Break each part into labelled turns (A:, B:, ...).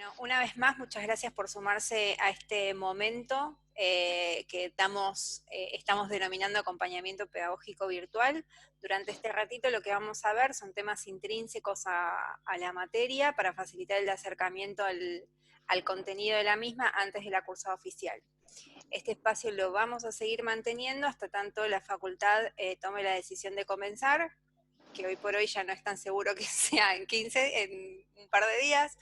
A: Bueno, una vez más, muchas gracias por sumarse a este momento que estamos denominando acompañamiento pedagógico virtual. Durante este ratito lo que vamos a ver son temas intrínsecos a la materia para facilitar el acercamiento al contenido de la misma antes de la cursada oficial. Este espacio lo vamos a seguir manteniendo hasta tanto la facultad tome la decisión de comenzar, que hoy por hoy ya no es tan seguro que sea en 15, en un par de días.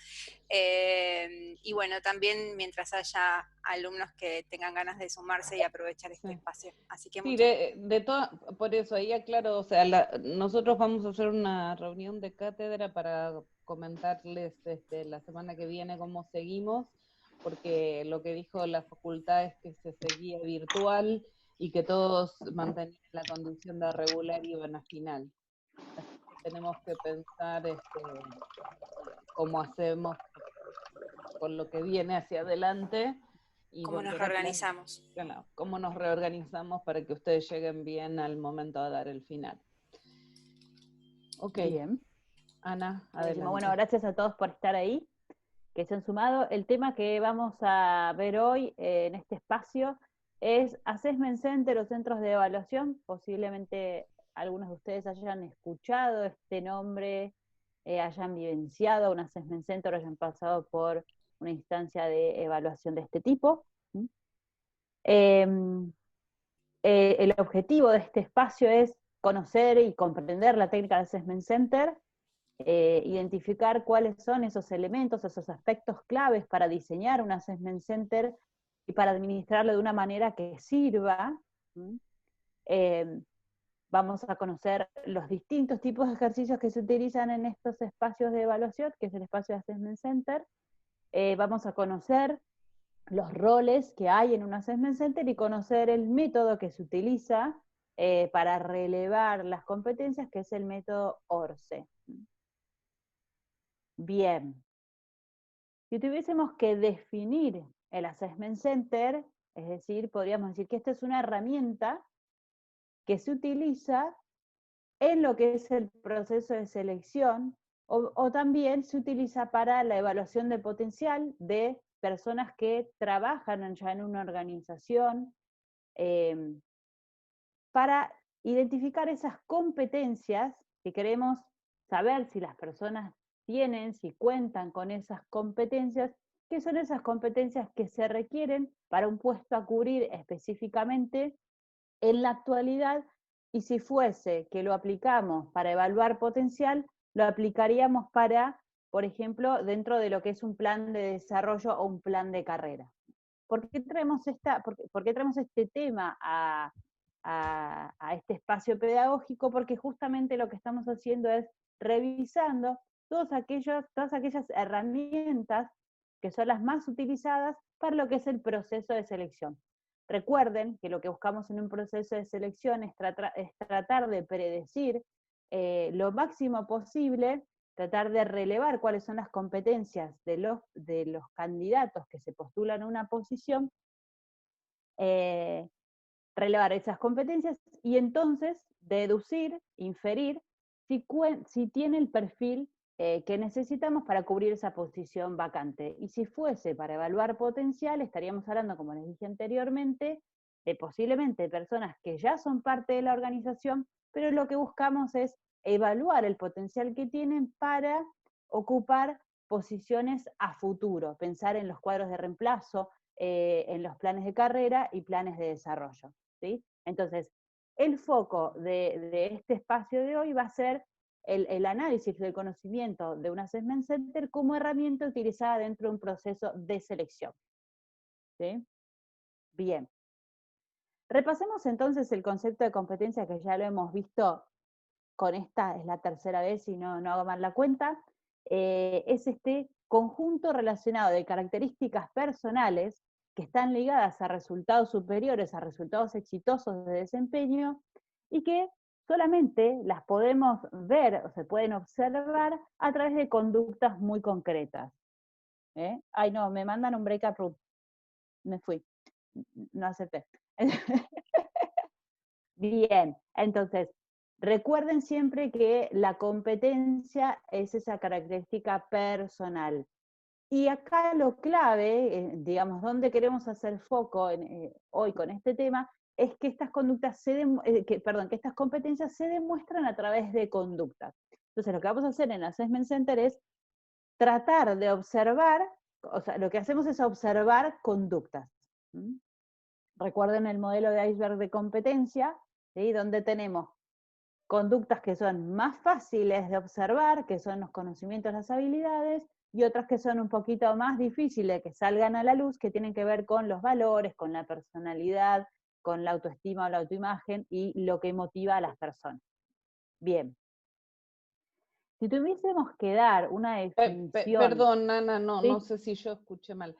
A: Y bueno, también mientras haya alumnos que tengan ganas de sumarse y aprovechar este
B: Sí,
A: espacio. Así que
B: sí,
A: muchas
B: por eso ahí aclaro, o sea, nosotros vamos a hacer una reunión de cátedra para comentarles la semana que viene cómo seguimos, porque lo que dijo la facultad es que se seguía virtual y que todos mantenían la condición de regular y iban a final. Así que tenemos que pensar cómo hacemos con lo que viene hacia adelante y
A: cómo nos
B: volver a
A: reorganizamos.
B: bueno, cómo nos reorganizamos para que ustedes lleguen bien al momento de dar el final. Ok,
C: Bien,
B: Ana,
C: buenísimo. Bueno,
B: adelante.
C: gracias a todos por estar ahí, que se han sumado. El tema que vamos a ver hoy en este espacio es Assessment Center o centros de evaluación. Posiblemente algunos de ustedes hayan escuchado este nombre, hayan vivenciado un Assessment Center, hayan pasado por una instancia de evaluación de este tipo. Em, el objetivo de este espacio es conocer y comprender la técnica de Assessment Center, identificar cuáles son esos elementos, esos aspectos claves para diseñar un Assessment Center y para administrarlo de una manera que sirva. Eh, Vamos a conocer los distintos tipos de ejercicios que se utilizan en estos espacios de evaluación, que es el espacio de Assessment Center. Vamos a conocer los roles que hay en un Assessment Center y conocer el método que se utiliza para relevar las competencias, que es el método ORCE. Bien, si tuviésemos que definir el Assessment Center, es decir, podríamos decir que esta es una herramienta que se utiliza en lo que es el proceso de selección o también se utiliza para la evaluación de potencial de personas que trabajan ya en una organización, eh, para identificar esas competencias que queremos saber si las personas tienen, si cuentan con esas competencias, qué son esas competencias que se requieren para un puesto a cubrir específicamente en la actualidad, y si fuese que lo aplicamos para evaluar potencial, lo aplicaríamos para, por ejemplo, dentro de lo que es un plan de desarrollo o un plan de carrera. ¿Por qué traemos este tema a este espacio pedagógico? Porque justamente lo que estamos haciendo es revisando todas aquellas herramientas que son las más utilizadas para lo que es el proceso de selección. Recuerden que lo que buscamos en un proceso de selección es tratar de predecir lo máximo posible, tratar de relevar cuáles son las competencias de los candidatos que se postulan a una posición, eh, relevar esas competencias y entonces deducir, inferir si tiene el perfil que necesitamos para cubrir esa posición vacante. Y si fuese para evaluar potencial, estaríamos hablando, como les dije anteriormente, de posiblemente personas que ya son parte de la organización, pero lo que buscamos es evaluar el potencial que tienen para ocupar posiciones a futuro, pensar en los cuadros de reemplazo, en los planes de carrera y planes de desarrollo. ¿Sí? Entonces, el foco de este espacio de hoy va a ser el análisis del conocimiento de un Assessment Center como herramienta utilizada dentro de un proceso de selección. ¿Sí? Bien. Repasemos entonces el concepto de competencia, que ya lo hemos visto con esta, es la tercera vez y no hago mal la cuenta. Es este conjunto relacionado de características personales que están ligadas a resultados superiores, a resultados exitosos de desempeño, y que solamente las podemos ver o se pueden observar a través de conductas muy concretas. Ay, no, me mandan un break-up room. Me fui. No acepté. Bien, entonces, recuerden siempre que la competencia es esa característica personal. Y acá lo clave, digamos, donde queremos hacer foco hoy con este tema, es que estas conductas que estas competencias se demuestran a través de conductas. Entonces, lo que vamos a hacer en Assessment Center es tratar de observar, o sea, lo que hacemos es observar conductas. Recuerden el modelo de iceberg de competencia, ¿sí? Donde tenemos conductas que son más fáciles de observar, que son los conocimientos, las habilidades, y otras que son un poquito más difíciles, que salgan a la luz, que tienen que ver con los valores, con la personalidad, con la autoestima o la autoimagen y lo que motiva a las personas. Bien. Si tuviésemos que dar una definición...
B: Perdón, Ana, no,
C: ¿sí?
B: No sé si yo escuché mal.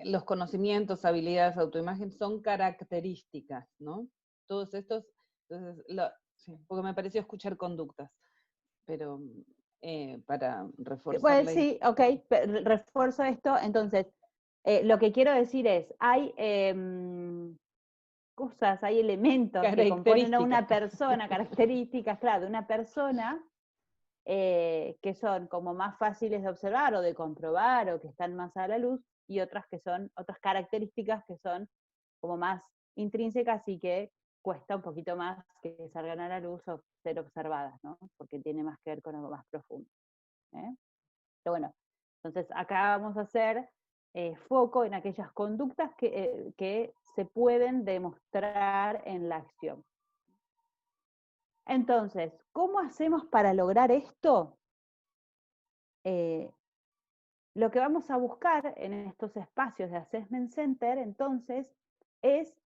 B: Los conocimientos, habilidades, autoimagen son características, ¿no? Todos estos, entonces, sí, porque me pareció escuchar conductas, pero para reforzar
C: Pues sí, ok, refuerzo esto. Entonces, lo que quiero decir es, hay cosas, hay elementos que componen a una persona, características, claro, de una persona, que son como más fáciles de observar o de comprobar o que están más a la luz, y otras que son, otras características que son como más intrínsecas y que cuesta un poquito más que salgan a la luz o ser observadas, ¿no? Porque tiene más que ver con algo más profundo. Pero bueno, entonces acá vamos a hacer foco en aquellas conductas que se pueden demostrar en la acción. Entonces, ¿cómo hacemos para lograr esto? Lo que vamos a buscar en estos espacios de Assessment Center, entonces, es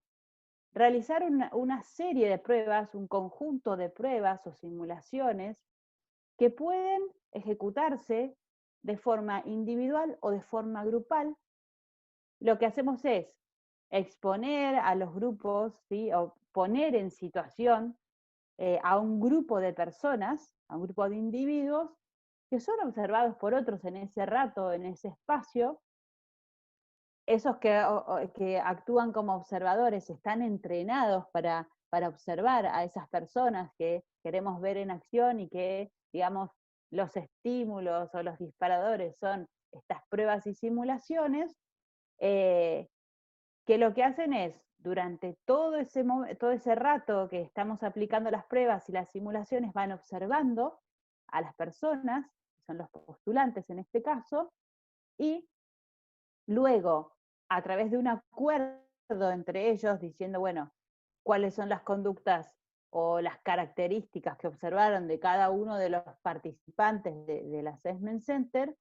C: realizar una serie de pruebas, un conjunto de pruebas o simulaciones que pueden ejecutarse de forma individual o de forma grupal. Lo que hacemos es exponer a los grupos, ¿sí? O poner en situación a un grupo de personas, a un grupo de individuos, que son observados por otros en ese rato, en ese espacio. Esos que actúan como observadores están entrenados para observar a esas personas que queremos ver en acción y que, digamos, los estímulos o los disparadores son estas pruebas y simulaciones, que lo que hacen es, durante todo ese rato que estamos aplicando las pruebas y las simulaciones, van observando a las personas, que son los postulantes en este caso, y luego, a través de un acuerdo entre ellos, diciendo, bueno, cuáles son las conductas o las características que observaron de cada uno de los participantes del Assessment Center,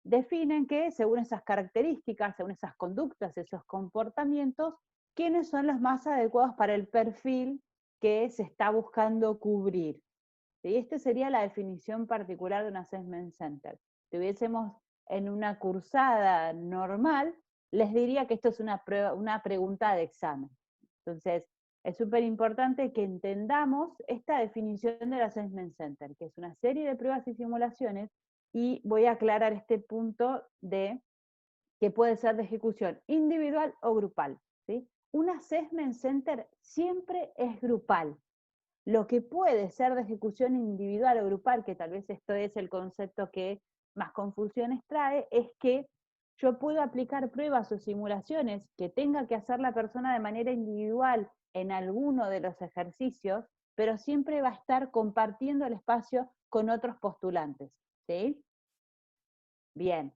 C: definen que, según esas características, según esas conductas, esos comportamientos, quiénes son los más adecuados para el perfil que se está buscando cubrir. ¿Sí? Esta sería la definición particular de un Assessment Center. Si tuviésemos en una cursada normal, les diría que esto es una pregunta de examen. Entonces, es súper importante que entendamos esta definición del Assessment Center, que es una serie de pruebas y simulaciones, y voy a aclarar este punto de que puede ser de ejecución individual o grupal. ¿Sí? Un Assessment Center siempre es grupal. Lo que puede ser de ejecución individual o grupal, que tal vez esto es el concepto que más confusiones trae, es que yo puedo aplicar pruebas o simulaciones que tenga que hacer la persona de manera individual en alguno de los ejercicios, pero siempre va a estar compartiendo el espacio con otros postulantes. ¿Sí? Bien.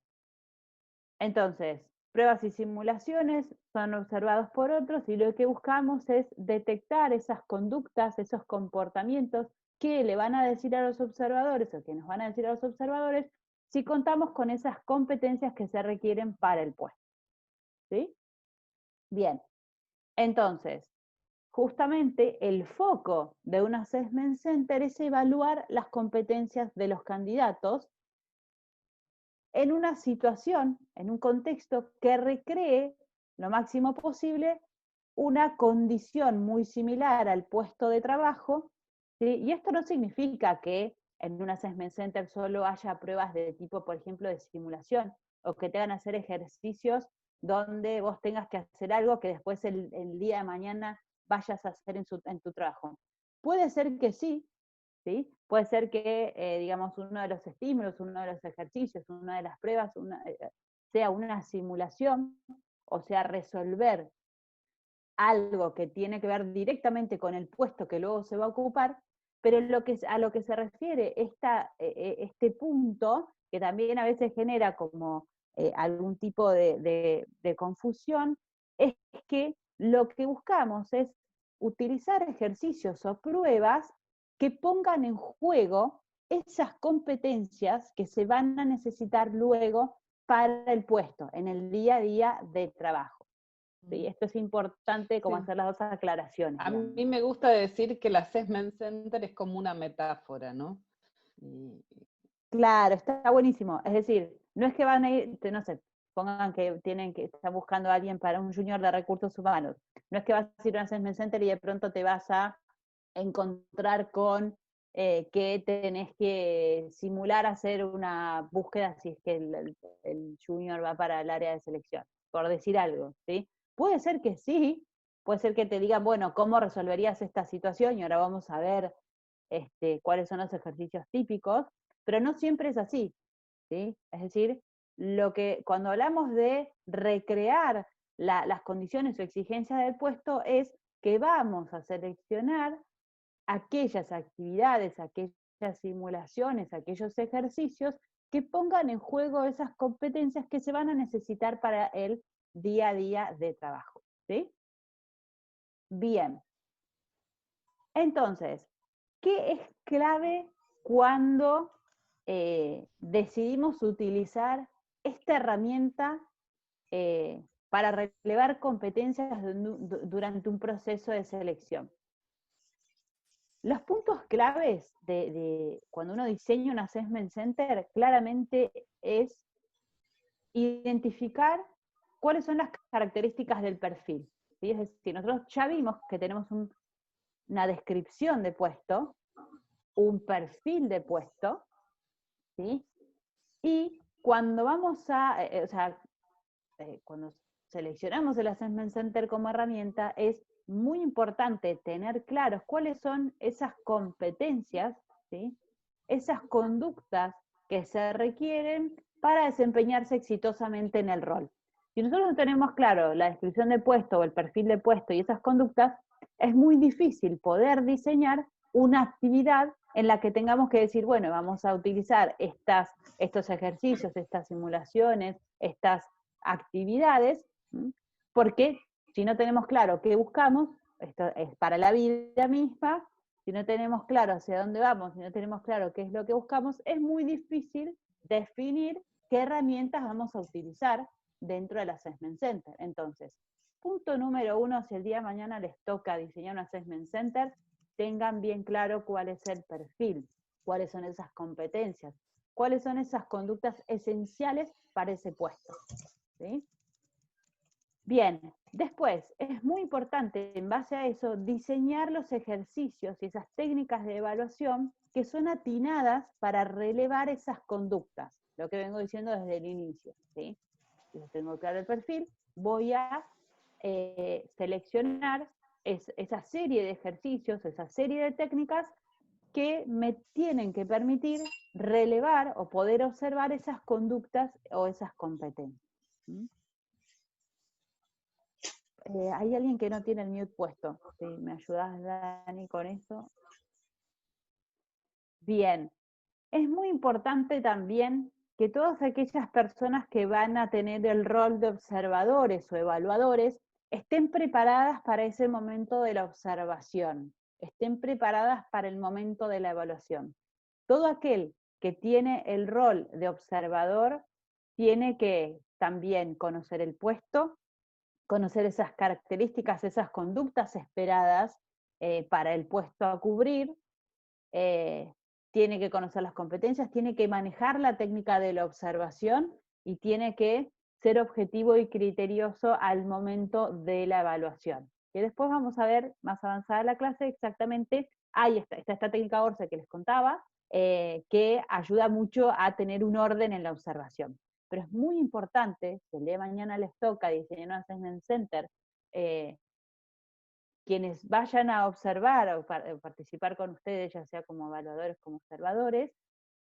C: Entonces, pruebas y simulaciones son observados por otros y lo que buscamos es detectar esas conductas, esos comportamientos que le van a decir a los observadores o que nos van a decir a los observadores si contamos con esas competencias que se requieren para el puesto. ¿Sí? Bien, entonces, justamente el foco de un Assessment Center es evaluar las competencias de los candidatos en una situación, en un contexto que recree lo máximo posible una condición muy similar al puesto de trabajo, ¿sí? Y esto no significa que en un Assessment Center solo haya pruebas de tipo, por ejemplo, de simulación, o que te hagan hacer ejercicios donde vos tengas que hacer algo que después el día de mañana vayas a hacer en tu trabajo. Puede ser que sí, ¿sí? Puede ser que, digamos, uno de los estímulos, uno de los ejercicios, una de las pruebas, sea una simulación, o sea, resolver algo que tiene que ver directamente con el puesto que luego se va a ocupar, pero a lo que se refiere este punto, que también a veces genera como algún tipo de confusión, es que lo que buscamos es utilizar ejercicios o pruebas que pongan en juego esas competencias que se van a necesitar luego para el puesto, en el día a día de trabajo. ¿Sí? Esto es importante como hacer las dos aclaraciones.
B: A mí me gusta decir que el Assessment Center es como una metáfora, ¿no?
C: Claro, está buenísimo. Es decir, no es que van a ir, no sé, pongan que están buscando a alguien para un junior de recursos humanos. No es que vas a ir a un Assessment Center y de pronto te vas a encontrar con que tenés que simular hacer una búsqueda si es que el junior va para el área de selección, por decir algo, ¿sí? Puede ser que sí, puede ser que te digan, bueno, ¿cómo resolverías esta situación? Y ahora vamos a ver cuáles son los ejercicios típicos, pero no siempre es así, ¿sí? Es decir, cuando hablamos de recrear las condiciones o exigencias del puesto es que vamos a seleccionar aquellas actividades, aquellas simulaciones, aquellos ejercicios que pongan en juego esas competencias que se van a necesitar para el día a día de trabajo, ¿sí? Bien. Entonces, ¿qué es clave cuando decidimos utilizar esta herramienta para relevar competencias durante un proceso de selección? Los puntos claves de cuando uno diseña un Assessment Center claramente es identificar cuáles son las características del perfil, ¿sí? Es decir, nosotros ya vimos que tenemos una descripción de puesto, un perfil de puesto, ¿sí? Y cuando vamos a, cuando seleccionamos el Assessment Center como herramienta, es muy importante tener claros cuáles son esas competencias, ¿sí? Esas conductas que se requieren para desempeñarse exitosamente en el rol. Si nosotros no tenemos claro la descripción de puesto o el perfil de puesto y esas conductas, es muy difícil poder diseñar una actividad en la que tengamos que decir, bueno, vamos a utilizar estos ejercicios, estas simulaciones, estas actividades, porque si no tenemos claro qué buscamos, esto es para la vida misma, si no tenemos claro hacia dónde vamos, si no tenemos claro qué es lo que buscamos, es muy difícil definir qué herramientas vamos a utilizar dentro del Assessment Center. Entonces, punto número 1, si el día de mañana les toca diseñar un Assessment Center, tengan bien claro cuál es el perfil, cuáles son esas competencias, cuáles son esas conductas esenciales para ese puesto, ¿sí? Bien, después es muy importante en base a eso diseñar los ejercicios y esas técnicas de evaluación que son atinadas para relevar esas conductas, lo que vengo diciendo desde el inicio, ¿sí? Si yo tengo claro el perfil, voy a seleccionar esa serie de ejercicios, esa serie de técnicas que me tienen que permitir relevar o poder observar esas conductas o esas competencias. ¿Sí? Hay alguien que no tiene el mute puesto. ¿Sí? ¿Me ayudas, Dani, con eso? Bien. Es muy importante también que todas aquellas personas que van a tener el rol de observadores o evaluadores estén preparadas para ese momento de la observación, estén preparadas para el momento de la evaluación. Todo aquel que tiene el rol de observador tiene que también conocer el puesto, conocer esas características, esas conductas esperadas para el puesto a cubrir, tiene que conocer las competencias, tiene que manejar la técnica de la observación y tiene que ser objetivo y criterioso al momento de la evaluación. Que después vamos a ver más avanzada la clase exactamente, ahí está esta técnica ORCE que les contaba, que ayuda mucho a tener un orden en la observación. Pero es muy importante, si el día de mañana les toca diseñar un Assessment Center quienes vayan a observar o participar con ustedes, ya sea como evaluadores como observadores,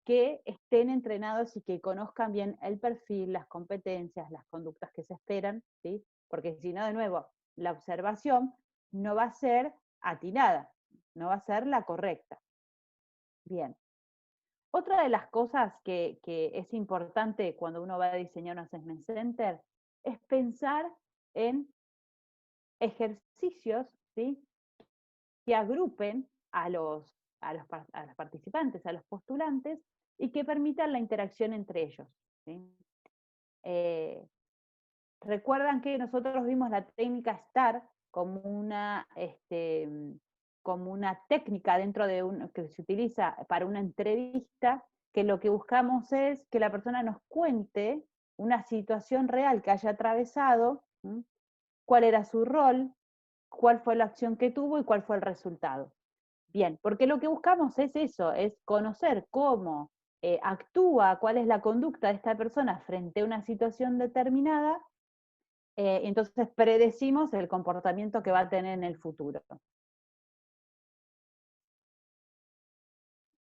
C: que estén entrenados y que conozcan bien el perfil, las competencias, las conductas que se esperan, ¿sí? Porque si no, de nuevo, la observación no va a ser atinada, no va a ser la correcta. Bien. Otra de las cosas que es importante cuando uno va a diseñar un assessment center es pensar en ejercicios, ¿sí?, que agrupen a los participantes, a los postulantes, y que permitan la interacción entre ellos, ¿sí? Recuerdan que nosotros vimos la técnica STAR como como una técnica dentro de que se utiliza para una entrevista, que lo que buscamos es que la persona nos cuente una situación real que haya atravesado, ¿sí?, cuál era su rol, cuál fue la acción que tuvo y cuál fue el resultado. Bien, porque lo que buscamos es eso, es conocer cómo actúa, cuál es la conducta de esta persona frente a una situación determinada, entonces predecimos el comportamiento que va a tener en el futuro.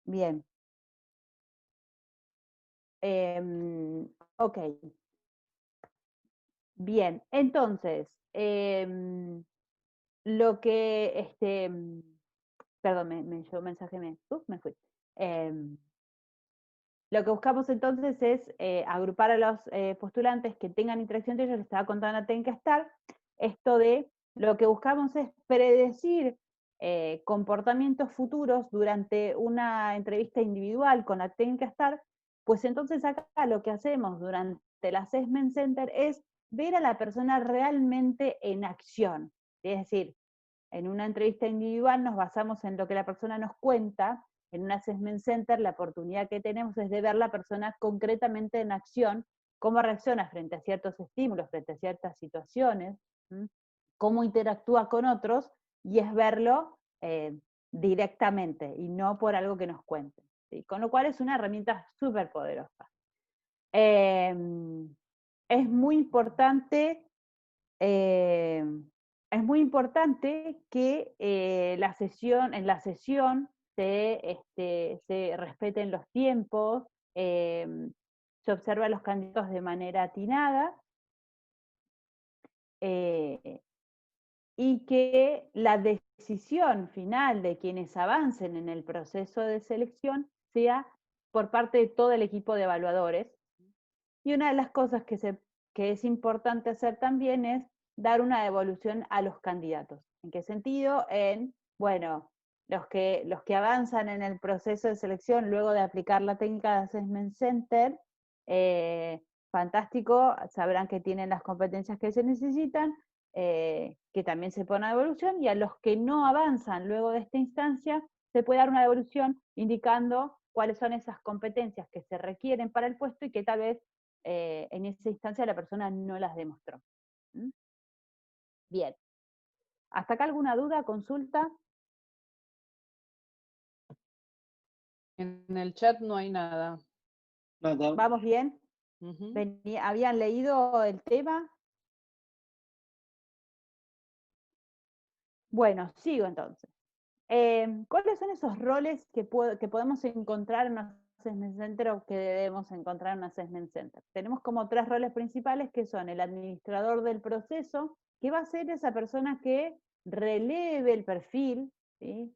C: Bien. Ok. Bien, entonces, lo que, perdón, me llegó un mensaje, me fui. Lo que buscamos entonces es agrupar a los postulantes que tengan interacción entre ellos. Les estaba contando la técnica STAR, esto de lo que buscamos es predecir comportamientos futuros durante una entrevista individual con la técnica STAR. Pues entonces acá lo que hacemos durante el Assessment Center es ver a la persona realmente en acción. Es decir, en una entrevista individual nos basamos en lo que la persona nos cuenta. En un assessment center la oportunidad que tenemos es de ver la persona concretamente en acción, cómo reacciona frente a ciertos estímulos, frente a ciertas situaciones, cómo interactúa con otros, y es verlo directamente y no por algo que nos cuenten, ¿sí? Con lo cual es una herramienta súper poderosa. Es muy importante que en la sesión se respeten los tiempos, se observa a los candidatos de manera atinada, y que la decisión final de quienes avancen en el proceso de selección sea por parte de todo el equipo de evaluadores. Y una de las cosas que es importante hacer también es dar una devolución a los candidatos. ¿En qué sentido? Bueno, los que avanzan en el proceso de selección luego de aplicar la técnica de Assessment Center, fantástico, sabrán que tienen las competencias que se necesitan, que también se pone a devolución, y a los que no avanzan luego de esta instancia, se puede dar una devolución indicando cuáles son esas competencias que se requieren para el puesto y que tal vez en esa instancia la persona no las demostró. ¿Mm? Bien. ¿Hasta acá alguna duda, consulta?
B: En el chat no hay nada.
D: Nada.
C: ¿Vamos bien? ¿Habían leído el tema? Bueno, sigo entonces. ¿Cuáles son esos roles que podemos encontrar en un Assessment Center o que debemos encontrar en un Assessment Center? Tenemos como 3 roles principales, que son el administrador del proceso, que va a ser esa persona que releve el perfil, ¿sí?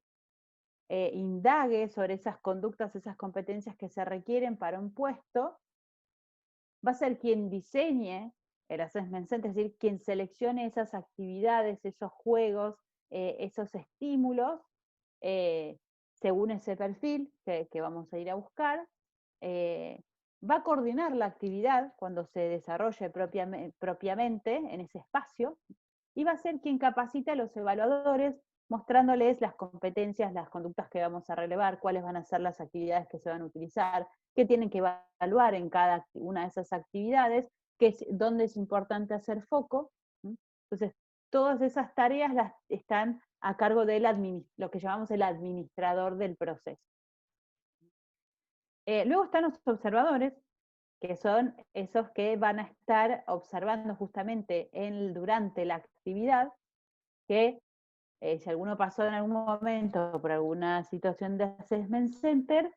C: Indague sobre esas conductas, esas competencias que se requieren para un puesto. Va a ser quien diseñe el Assessment Center, es decir, quien seleccione esas actividades, esos juegos, esos estímulos, según ese perfil que vamos a ir a buscar. Va a coordinar la actividad cuando se desarrolle propiamente en ese espacio, y va a ser quien capacita a los evaluadores, mostrándoles las competencias, las conductas que vamos a relevar, cuáles van a ser las actividades que se van a utilizar, qué tienen que evaluar en cada una de esas actividades, dónde es importante hacer foco. Entonces, todas esas tareas están a cargo de lo que llamamos el administrador del proceso. Luego están los observadores, que son esos que van a estar observando justamente durante la actividad, que si alguno pasó en algún momento por alguna situación de assessment center,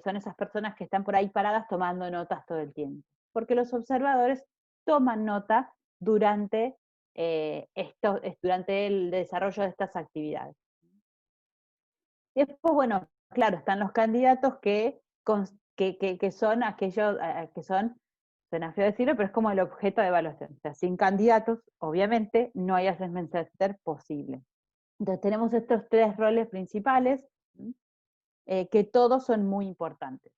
C: son esas personas que están por ahí paradas tomando notas todo el tiempo. Porque los observadores toman nota durante, durante el desarrollo de estas actividades. Y después, bueno, claro, están los candidatos que son aquellos que son, suena feo decirlo, pero es como el objeto de evaluación. O sea, sin candidatos, obviamente, no hay assessment center posible. Entonces tenemos estos tres roles principales, que todos son muy importantes.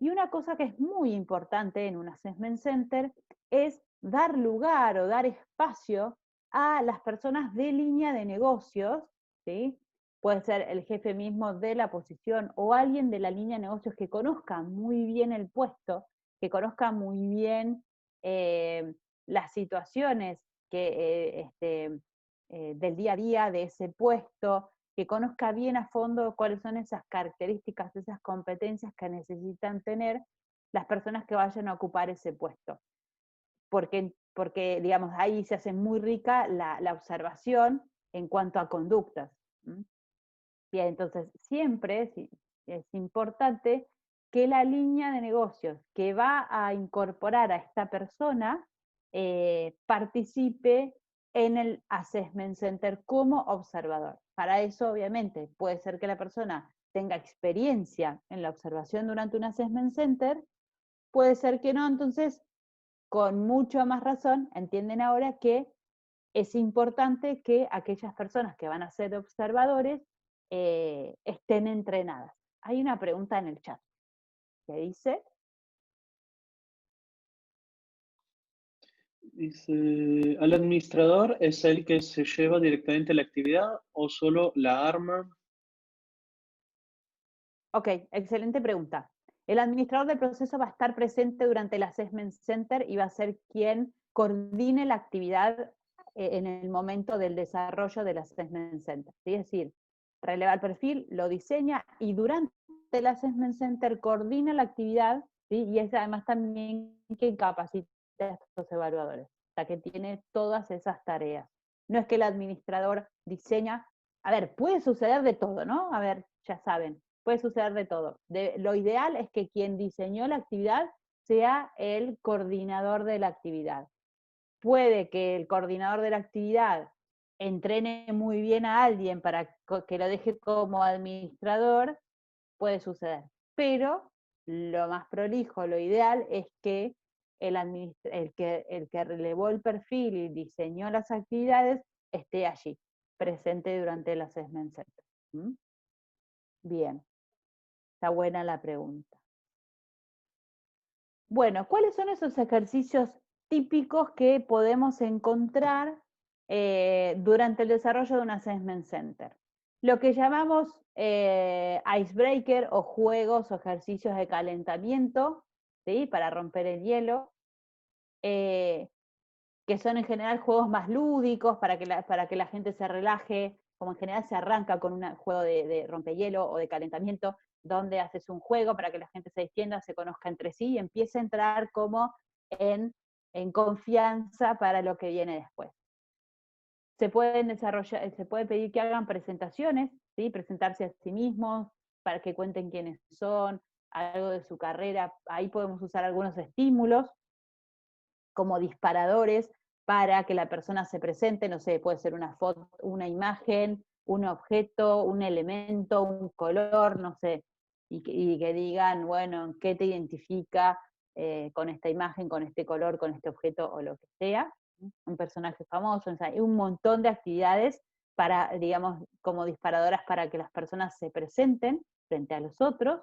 C: Y una cosa que es muy importante en un assessment center es dar lugar o dar espacio a las personas de línea de negocios, ¿sí? Puede ser el jefe mismo de la posición o alguien de la línea de negocios que conozca muy bien el puesto, que conozca muy bien las situaciones del día a día de ese puesto, que conozca bien a fondo cuáles son esas características, esas competencias que necesitan tener las personas que vayan a ocupar ese puesto. Porque digamos, ahí se hace muy rica la observación en cuanto a conductas. Bien, entonces siempre es importante que la línea de negocios que va a incorporar a esta persona participe en el assessment center como observador. Para eso, obviamente, puede ser que la persona tenga experiencia en la observación durante un assessment center, puede ser que no, entonces, con mucha más razón, entienden ahora que es importante que aquellas personas que van a ser observadores estén entrenadas. Hay una pregunta en el chat que dice...
D: Dice, ¿al administrador es el que se lleva directamente la actividad o solo la arma?
C: Ok, excelente pregunta. El administrador del proceso va a estar presente durante el assessment center y va a ser quien coordine la actividad en el momento del desarrollo del assessment center. ¿Sí? Es decir, releva el perfil, lo diseña y durante el assessment center coordina la actividad, ¿sí? Y es además también quien capacita a estos evaluadores, o sea, que tiene todas esas tareas. No es que el administrador diseña, a ver, puede suceder de todo, ¿no? A ver, ya saben, puede suceder de todo. Lo ideal es que quien diseñó la actividad sea el coordinador de la actividad. Puede que el coordinador de la actividad entrene muy bien a alguien para que lo deje como administrador, puede suceder. Pero lo más prolijo, lo ideal es que el que relevó el perfil y diseñó las actividades esté allí, presente durante el assessment center. ¿Mm? Bien. Está buena la pregunta. Bueno, ¿cuáles son esos ejercicios típicos que podemos encontrar durante el desarrollo de un assessment center? Lo que llamamos icebreaker o juegos o ejercicios de calentamiento, ¿sí? Para romper el hielo, que son en general juegos más lúdicos para que la gente se relaje, como en general se arranca con un juego de rompehielo o de calentamiento, donde haces un juego para que la gente se distienda, se conozca entre sí y empiece a entrar como en confianza para lo que viene después. Se puede pedir que hagan presentaciones, ¿sí? Presentarse a sí mismos, para que cuenten quiénes son, algo de su carrera. Ahí podemos usar algunos estímulos como disparadores para que la persona se presente, no sé, puede ser una foto, una imagen, un objeto, un elemento, un color, no sé, y que digan, bueno, ¿qué te identifica con esta imagen, con este color, con este objeto o lo que sea? Un personaje famoso, o sea, hay un montón de actividades para, digamos, como disparadoras para que las personas se presenten frente a los otros.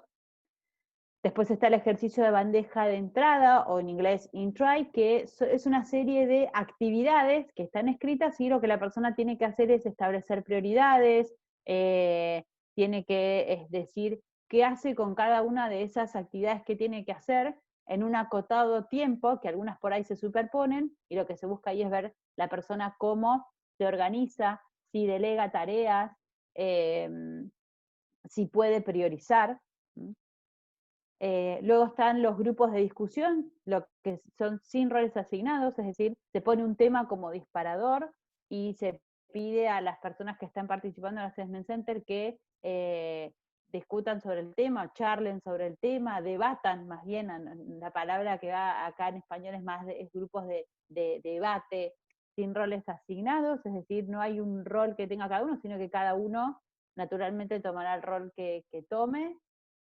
C: Después está el ejercicio de bandeja de entrada, o en inglés in-try, que es una serie de actividades que están escritas y lo que la persona tiene que hacer es establecer prioridades, tiene que decir qué hace con cada una de esas actividades que tiene que hacer en un acotado tiempo, que algunas por ahí se superponen, y lo que se busca ahí es ver la persona cómo se organiza, si delega tareas, si puede priorizar. Luego están los grupos de discusión, lo que son sin roles asignados, es decir, se pone un tema como disparador y se pide a las personas que están participando en el Assessment Center que discutan sobre el tema, charlen sobre el tema, debatan más bien, la palabra que va acá en español es más es grupos de debate, sin roles asignados, es decir, no hay un rol que tenga cada uno, sino que cada uno naturalmente tomará el rol que tome,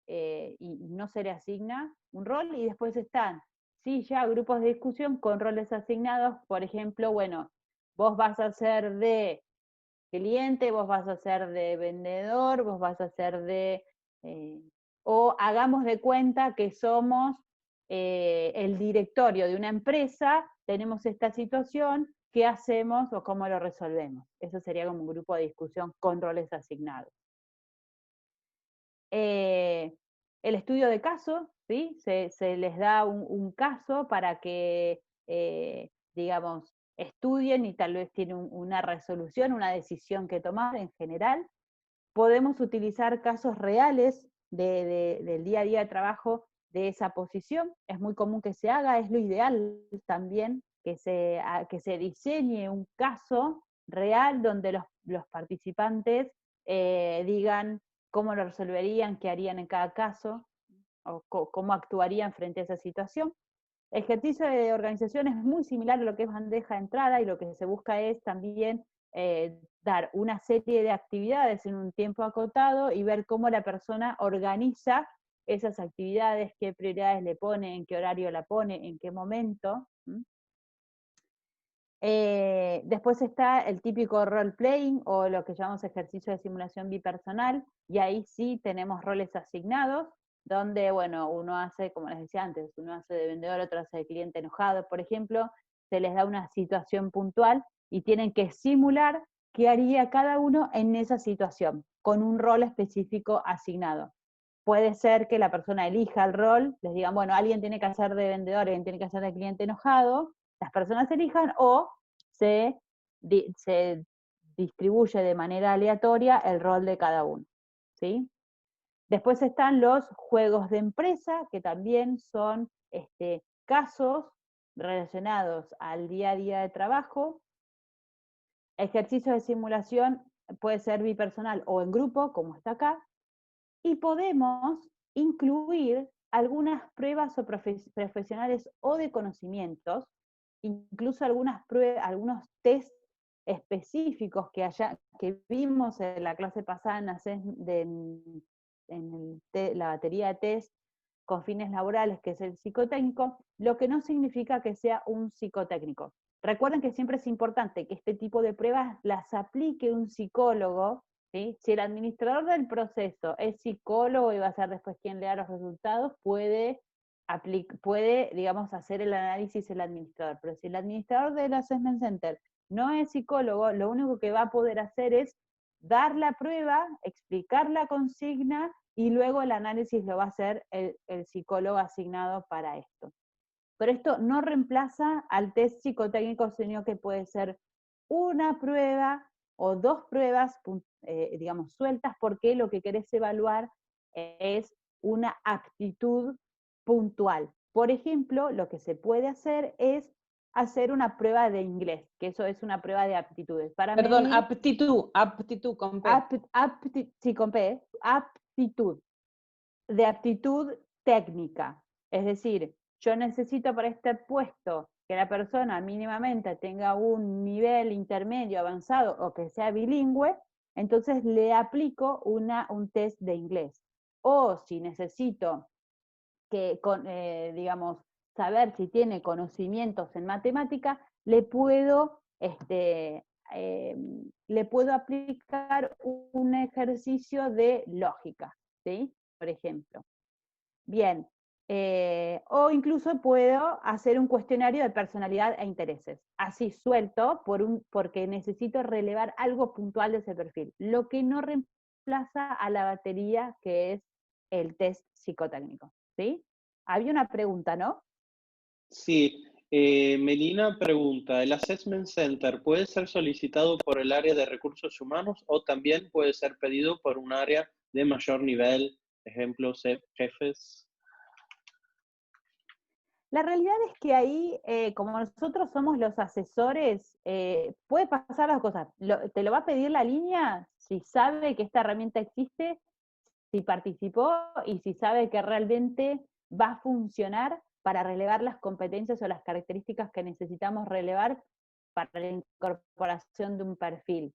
C: y no se le asigna un rol, y después están, sí, ya grupos de discusión con roles asignados, por ejemplo, bueno, vos vas a ser de cliente, vos vas a ser de vendedor, vos vas a ser de... o hagamos de cuenta que somos el directorio de una empresa, tenemos esta situación, ¿qué hacemos o cómo lo resolvemos? Eso sería como un grupo de discusión con roles asignados. El estudio de caso, ¿sí? Se les da un caso para que, digamos, estudien y tal vez tienen una resolución, una decisión que tomar en general. Podemos utilizar casos reales del día a día de trabajo de esa posición. Es muy común que se haga, es lo ideal también que se diseñe un caso real donde los participantes digan cómo lo resolverían, qué harían en cada caso, o cómo actuarían frente a esa situación. El ejercicio de organización es muy similar a lo que es bandeja de entrada, y lo que se busca es también dar una serie de actividades en un tiempo acotado y ver cómo la persona organiza esas actividades, qué prioridades le pone, en qué horario la pone, en qué momento. Después está el típico role-playing, o lo que llamamos ejercicio de simulación bipersonal, y ahí sí tenemos roles asignados, donde, bueno, uno hace, como les decía antes, uno hace de vendedor, otro hace de cliente enojado, por ejemplo, se les da una situación puntual y tienen que simular qué haría cada uno en esa situación, con un rol específico asignado. Puede ser que la persona elija el rol, les digan, bueno, alguien tiene que hacer de vendedor, alguien tiene que hacer de cliente enojado, las personas elijan, o se distribuye de manera aleatoria el rol de cada uno, ¿sí? Después están los juegos de empresa, que también son casos relacionados al día a día de trabajo. Ejercicios de simulación puede ser bipersonal o en grupo, como está acá, y podemos incluir algunas pruebas o profesionales o de conocimientos, incluso algunos test específicos que vimos en la clase pasada en la batería de test con fines laborales, que es el psicotécnico, lo que no significa que sea un psicotécnico. Recuerden que siempre es importante que este tipo de pruebas las aplique un psicólogo, ¿sí? Si el administrador del proceso es psicólogo y va a ser después quien lea los resultados, puede, digamos, hacer el análisis el administrador. Pero si el administrador del Assessment Center no es psicólogo, lo único que va a poder hacer es dar la prueba, explicar la consigna, y luego el análisis lo va a hacer el psicólogo asignado para esto. Pero esto no reemplaza al test psicotécnico, sino que puede ser una prueba o dos pruebas, digamos, sueltas, porque lo que querés evaluar es una aptitud puntual. Por ejemplo, lo que se puede hacer es hacer una prueba de inglés, que eso es una prueba de aptitudes.
B: Perdón,
C: medir
B: aptitud con P.
C: sí, con P, aptitud, de aptitud técnica. Es decir, yo necesito para este puesto que la persona mínimamente tenga un nivel intermedio, avanzado, o que sea bilingüe, entonces le aplico un test de inglés. O si necesito que, digamos, saber si tiene conocimientos en matemática, le puedo aplicar un ejercicio de lógica, ¿sí? Por ejemplo. Bien, o incluso puedo hacer un cuestionario de personalidad e intereses, así suelto, porque necesito relevar algo puntual de ese perfil, lo que no reemplaza a la batería que es el test psicotécnico, ¿sí? Había una pregunta, ¿no?
D: Sí, Melina pregunta, ¿el Assessment Center puede ser solicitado por el área de recursos humanos o también puede ser pedido por un área de mayor nivel, ejemplo, jefes?
C: La realidad es que ahí, como nosotros somos los asesores, puede pasar las cosas. Te lo va a pedir la línea si sabe que esta herramienta existe, si participó y si sabe que realmente va a funcionar para relevar las competencias o las características que necesitamos relevar para la incorporación de un perfil.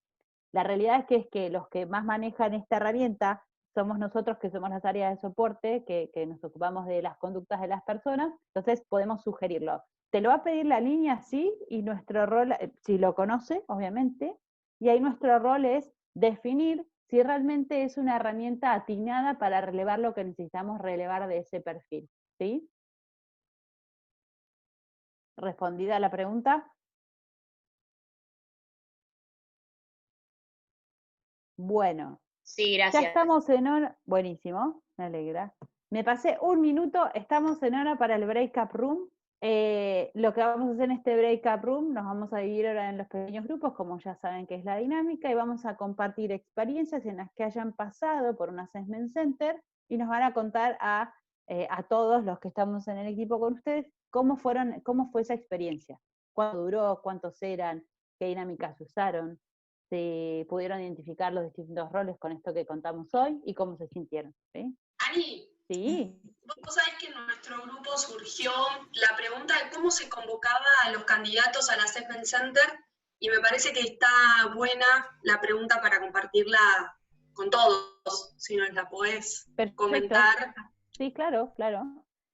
C: La realidad es que los que más manejan esta herramienta somos nosotros, que somos las áreas de soporte, que nos ocupamos de las conductas de las personas, entonces podemos sugerirlo. Te lo va a pedir la línea, sí, y nuestro rol, si lo conoce, obviamente, y ahí nuestro rol es definir si realmente es una herramienta atinada para relevar lo que necesitamos relevar de ese perfil, ¿sí? ¿Respondida la pregunta? Bueno,
E: Sí,
C: ya
E: gracias.
C: estamos en hora, buenísimo, me alegra. Me pasé un minuto, estamos en hora para el break-up room. Lo que vamos a hacer en este break-up room, nos vamos a dividir ahora en los pequeños grupos, como ya saben que es la dinámica, y vamos a compartir experiencias en las que hayan pasado por un assessment center, y nos van a contar a todos los que estamos en el equipo con ustedes, cómo fue esa experiencia, cuánto duró, cuántos eran, qué dinámicas usaron, si pudieron identificar los distintos roles con esto que contamos hoy y cómo se sintieron. ¿Sí?
F: Ani,
C: Sí.
F: vos sabés que en nuestro grupo surgió la pregunta de cómo se convocaba a los candidatos al Assessment Center y me parece que está buena la pregunta para compartirla con todos, si nos la podés comentar.
C: Sí, claro, claro.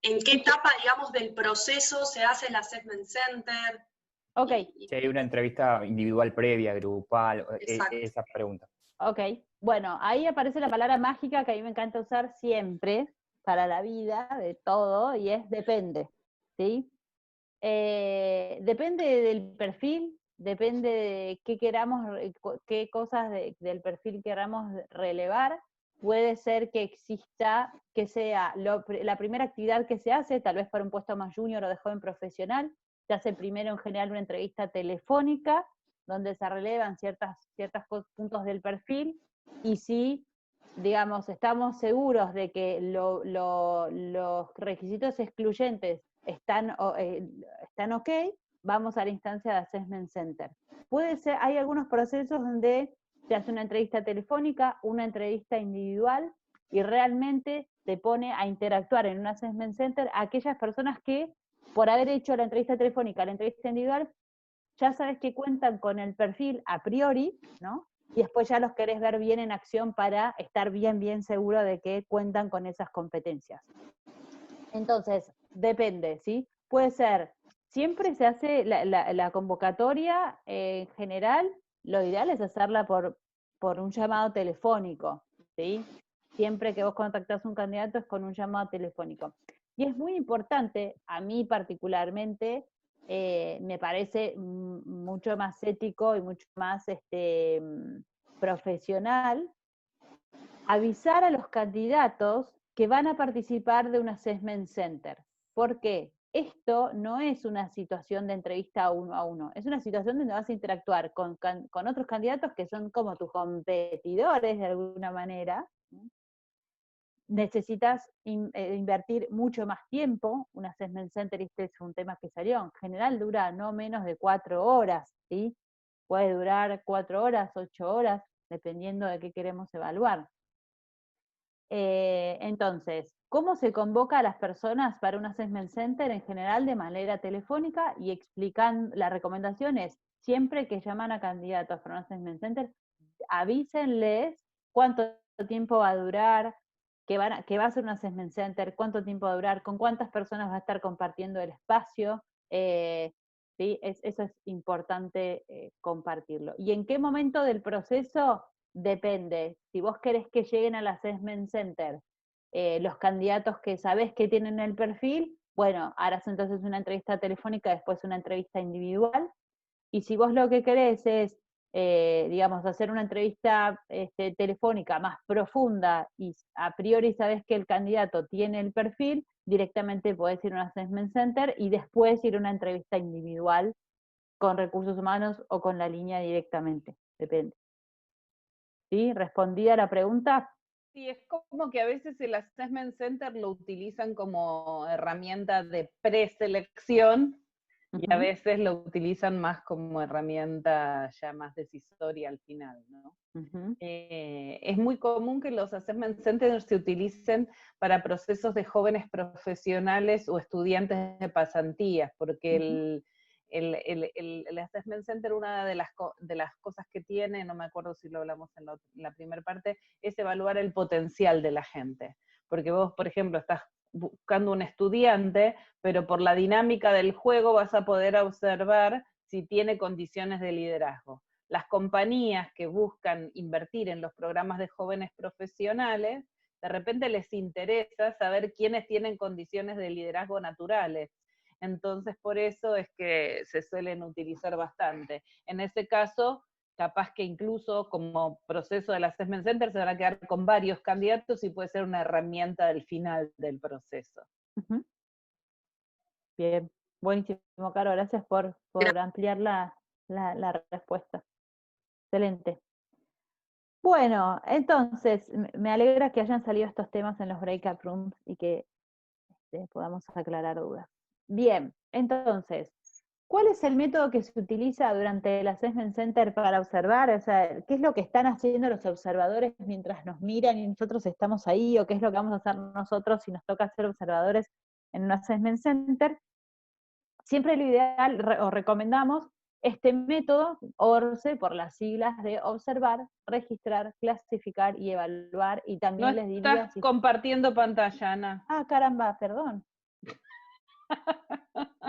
F: ¿En qué etapa, digamos, del proceso se hace el Assessment Center?
C: Ok.
G: Si hay una entrevista individual previa, grupal, esa pregunta.
C: Ok, bueno, ahí aparece la palabra mágica que a mí me encanta usar siempre para la vida, de todo, y es depende, ¿sí? Depende del perfil, depende de qué queramos, qué cosas del perfil queramos relevar. Puede ser que exista, que sea la primera actividad que se hace, tal vez para un puesto más junior o de joven profesional, se hace primero en general una entrevista telefónica, donde se relevan ciertos puntos del perfil, y si, digamos, estamos seguros de que los requisitos excluyentes están ok, vamos a la instancia de Assessment Center. Puede ser, hay algunos procesos donde se hace una entrevista telefónica, una entrevista individual, y realmente te pone a interactuar en un Assessment Center a aquellas personas que, por haber hecho la entrevista telefónica, la entrevista individual, ya sabes que cuentan con el perfil a priori, ¿no? Y después ya los querés ver bien en acción para estar bien seguro de que cuentan con esas competencias. Entonces, depende, ¿sí? Puede ser, siempre se hace la convocatoria en general, lo ideal es hacerla por un llamado telefónico, ¿sí? Siempre que vos contactás a un candidato es con un llamado telefónico. Y es muy importante, a mí particularmente, me parece mucho más ético y mucho más profesional avisar a los candidatos que van a participar de un Assessment Center. ¿Por qué? Esto no es una situación de entrevista uno a uno, es una situación donde vas a interactuar con otros candidatos que son como tus competidores de alguna manera. Necesitas invertir mucho más tiempo. Un Assessment Center, este es un tema que salió, en general dura no menos de 4 horas, ¿sí? Puede durar 4 horas, 8 horas, dependiendo de qué queremos evaluar. Entonces, ¿cómo se convoca a las personas para un Assessment Center? En general de manera telefónica, y explican, la recomendación es, siempre que llaman a candidatos para un Assessment Center, avísenles cuánto tiempo va a durar, que va a ser un Assessment Center, cuánto tiempo va a durar, con cuántas personas va a estar compartiendo el espacio. ¿Sí? Eso es importante compartirlo. ¿Y en qué momento del proceso? Depende. Si vos querés que lleguen al Assessment Center los candidatos que sabés que tienen el perfil, bueno, harás entonces una entrevista telefónica, después una entrevista individual. Y si vos lo que querés es, digamos, hacer una entrevista telefónica más profunda y a priori sabés que el candidato tiene el perfil, directamente podés ir a un Assessment Center y después ir a una entrevista individual con recursos humanos o con la línea directamente, depende. ¿Sí? ¿Respondí a la pregunta?
B: Sí, es como que a veces el Assessment Center lo utilizan como herramienta de preselección y a veces lo utilizan más como herramienta ya más decisoria al final, ¿no? Es muy común que los Assessment Centers se utilicen para procesos de jóvenes profesionales o estudiantes de pasantías, porque el Assessment Center, una de las cosas que tiene, no me acuerdo si lo hablamos en la primera parte, es evaluar el potencial de la gente. Porque vos, por ejemplo, estás buscando un estudiante, pero por la dinámica del juego vas a poder observar si tiene condiciones de liderazgo. Las compañías que buscan invertir en los programas de jóvenes profesionales, de repente les interesa saber quiénes tienen condiciones de liderazgo naturales. Entonces, por eso es que se suelen utilizar bastante. En ese caso, capaz que incluso como proceso del Assessment Center se van a quedar con varios candidatos y puede ser una herramienta del final del proceso.
C: Bien, buenísimo, Caro, gracias por ampliar la respuesta. Excelente. Bueno, entonces, me alegra que hayan salido estos temas en los breakout rooms y que podamos aclarar dudas. Bien, entonces, ¿cuál es el método que se utiliza durante el Assessment Center para observar? O sea, ¿qué es lo que están haciendo los observadores mientras nos miran y nosotros estamos ahí? ¿O qué es lo que vamos a hacer nosotros si nos toca ser observadores en un Assessment Center? Siempre lo ideal, o recomendamos, este método, ORCE, por las siglas de observar, registrar, clasificar y evaluar, y también les diría...
B: Estás compartiendo pantalla, Ana.
C: Ah, caramba, perdón.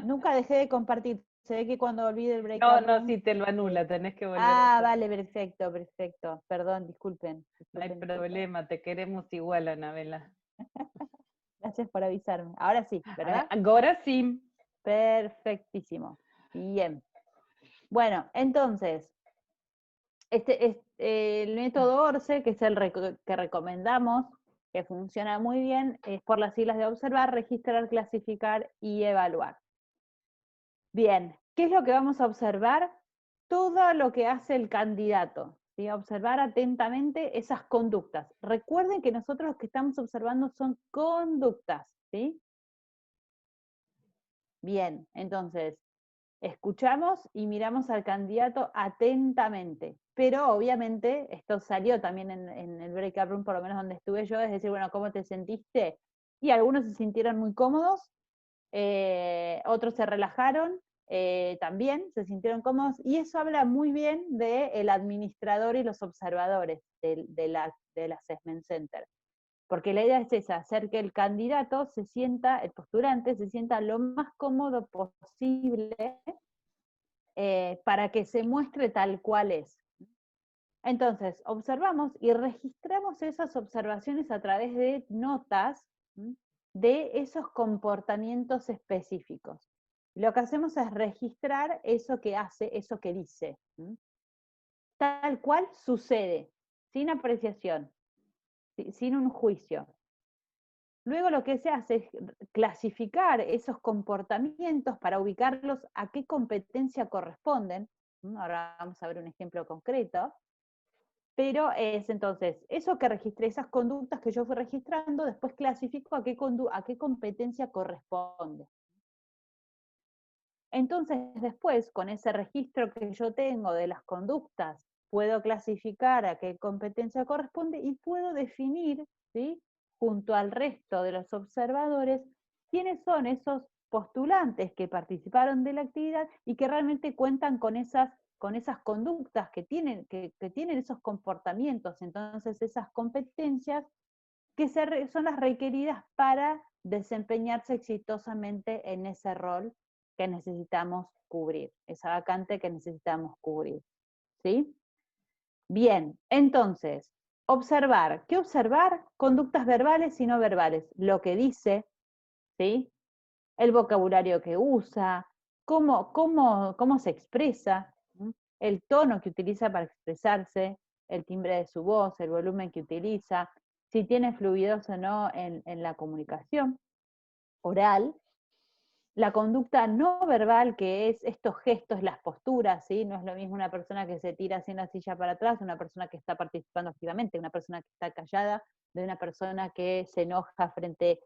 C: Nunca dejé de compartir. Se ve que cuando olvide el breakout
B: No, si te lo anula, tenés que volver
C: a hacer. Vale, perfecto. Perdón, disculpen.
B: No hay problema, te queremos igual, Anabela.
C: Gracias por avisarme. Ahora sí, ¿verdad?
B: Ahora sí.
C: Perfectísimo. Bien. Bueno, entonces, el método ORCE, que es el que recomendamos, que funciona muy bien, es por las siglas de observar, registrar, clasificar y evaluar. Bien, ¿qué es lo que vamos a observar? Todo lo que hace el candidato, ¿sí? Observar atentamente esas conductas. Recuerden que nosotros lo que estamos observando son conductas, ¿sí? Bien, entonces, escuchamos y miramos al candidato atentamente, pero obviamente esto salió también en el breakout room, por lo menos donde estuve yo, es decir, bueno, ¿cómo te sentiste? Y algunos se sintieron muy cómodos, otros se relajaron, también se sintieron cómodos, y eso habla muy bien del administrador y los observadores del Assessment Center. Porque la idea es esa, hacer que el candidato se sienta, el postulante se sienta lo más cómodo posible para que se muestre tal cual es. Entonces, observamos y registramos esas observaciones a través de notas de esos comportamientos específicos. Lo que hacemos es registrar eso que hace, eso que dice. Tal cual sucede, sin apreciación, sin un juicio. Luego lo que se hace es clasificar esos comportamientos para ubicarlos a qué competencia corresponden. Ahora vamos a ver un ejemplo concreto. Pero es entonces, eso que registré, esas conductas que yo fui registrando, después clasifico a qué competencia corresponde. Entonces después, con ese registro que yo tengo de las conductas, puedo clasificar a qué competencia corresponde y puedo definir, ¿sí?, junto al resto de los observadores, quiénes son esos postulantes que participaron de la actividad y que realmente cuentan con esas conductas, que tienen esos comportamientos, entonces esas competencias que son las requeridas para desempeñarse exitosamente en ese rol que necesitamos cubrir, esa vacante que necesitamos cubrir, ¿sí? Bien, entonces, observar. ¿Qué observar? Conductas verbales y no verbales. Lo que dice, ¿sí? El vocabulario que usa, cómo se expresa, el tono que utiliza para expresarse, el timbre de su voz, el volumen que utiliza, si tiene fluidez o no en la comunicación oral, La conducta no verbal, que es estos gestos, las posturas, ¿sí? No es lo mismo una persona que se tira así en la silla para atrás, una persona que está participando activamente, una persona que está callada, de una persona que se enoja frente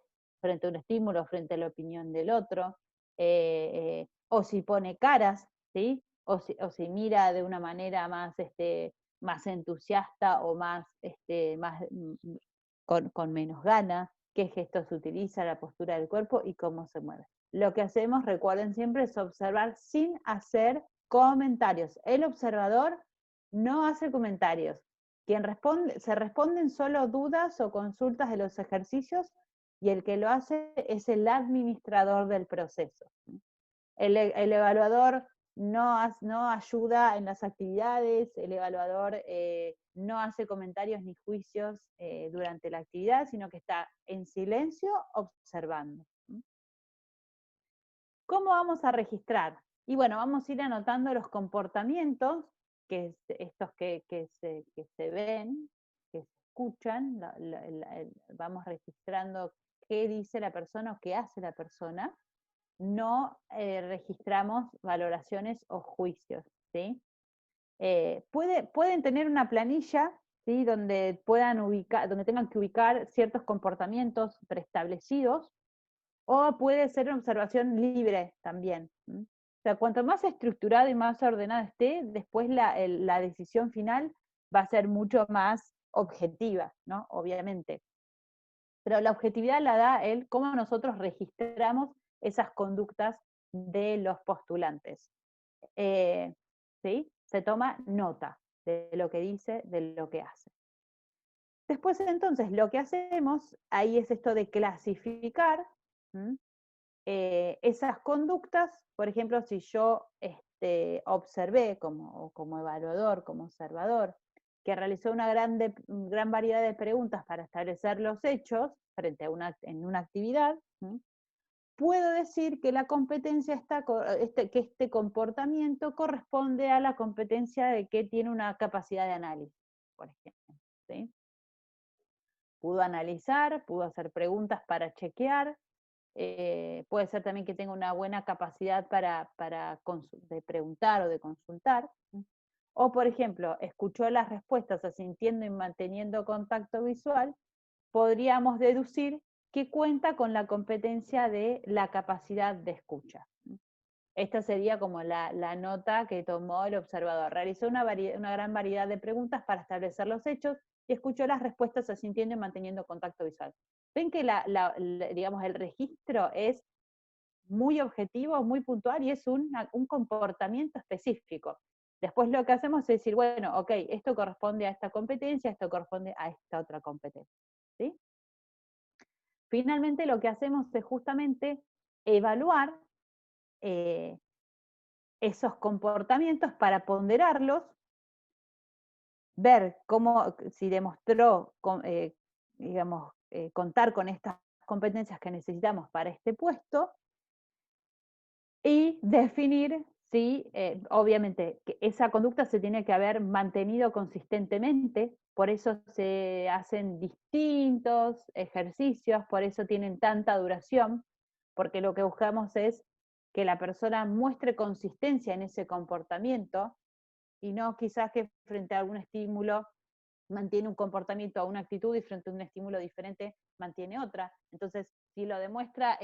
C: a un estímulo, frente a la opinión del otro, o si pone caras, ¿sí? O si mira de una manera más, más entusiasta o más, con menos ganas, qué gestos utiliza, la postura del cuerpo y cómo se mueve. Lo que hacemos, recuerden siempre, es observar sin hacer comentarios. El observador no hace comentarios. Se responden solo dudas o consultas de los ejercicios y el que lo hace es el administrador del proceso. El evaluador no ayuda en las actividades, el evaluador no hace comentarios ni juicios durante la actividad, sino que está en silencio observando. ¿Cómo vamos a registrar? Y bueno, vamos a ir anotando los comportamientos, estos que se ven, que se escuchan, vamos registrando qué dice la persona o qué hace la persona. No registramos valoraciones o juicios, ¿sí? Pueden tener una planilla, ¿sí? Donde tengan que ubicar ciertos comportamientos preestablecidos, o puede ser una observación libre también. O sea, cuanto más estructurado y más ordenado esté, después la decisión final va a ser mucho más objetiva, ¿no? Obviamente. Pero la objetividad la da cómo nosotros registramos esas conductas de los postulantes. ¿Sí? Se toma nota de lo que dice, de lo que hace. Después entonces lo que hacemos, ahí es esto de clasificar esas conductas. Por ejemplo, si yo observé como evaluador, como observador, que realizó una gran variedad de preguntas para establecer los hechos en una actividad, puedo decir que la competencia que este comportamiento corresponde a la competencia de que tiene una capacidad de análisis, por ejemplo. ¿Sí? Pudo analizar, pudo hacer preguntas para chequear, puede ser también que tenga una buena capacidad de preguntar o de consultar. O, por ejemplo, escuchó las respuestas asintiendo y manteniendo contacto visual, podríamos deducir que cuenta con la competencia de la capacidad de escucha. Esta sería como la nota que tomó el observador. Realizó una gran variedad de preguntas para establecer los hechos y escuchó las respuestas asintiendo y manteniendo contacto visual. Ven que digamos, el registro es muy objetivo, muy puntual y es un comportamiento específico. Después lo que hacemos es decir, bueno, ok, esto corresponde a esta competencia, esto corresponde a esta otra competencia. ¿Sí? Finalmente lo que hacemos es justamente evaluar esos comportamientos para ponderarlos, ver si demostró, contar con estas competencias que necesitamos para este puesto, y definir si, obviamente, que esa conducta se tiene que haber mantenido consistentemente, por eso se hacen distintos ejercicios, por eso tienen tanta duración, porque lo que buscamos es que la persona muestre consistencia en ese comportamiento, y no quizás que frente a algún estímulo mantiene un comportamiento o una actitud y frente a un estímulo diferente mantiene otra. Entonces, si lo demuestra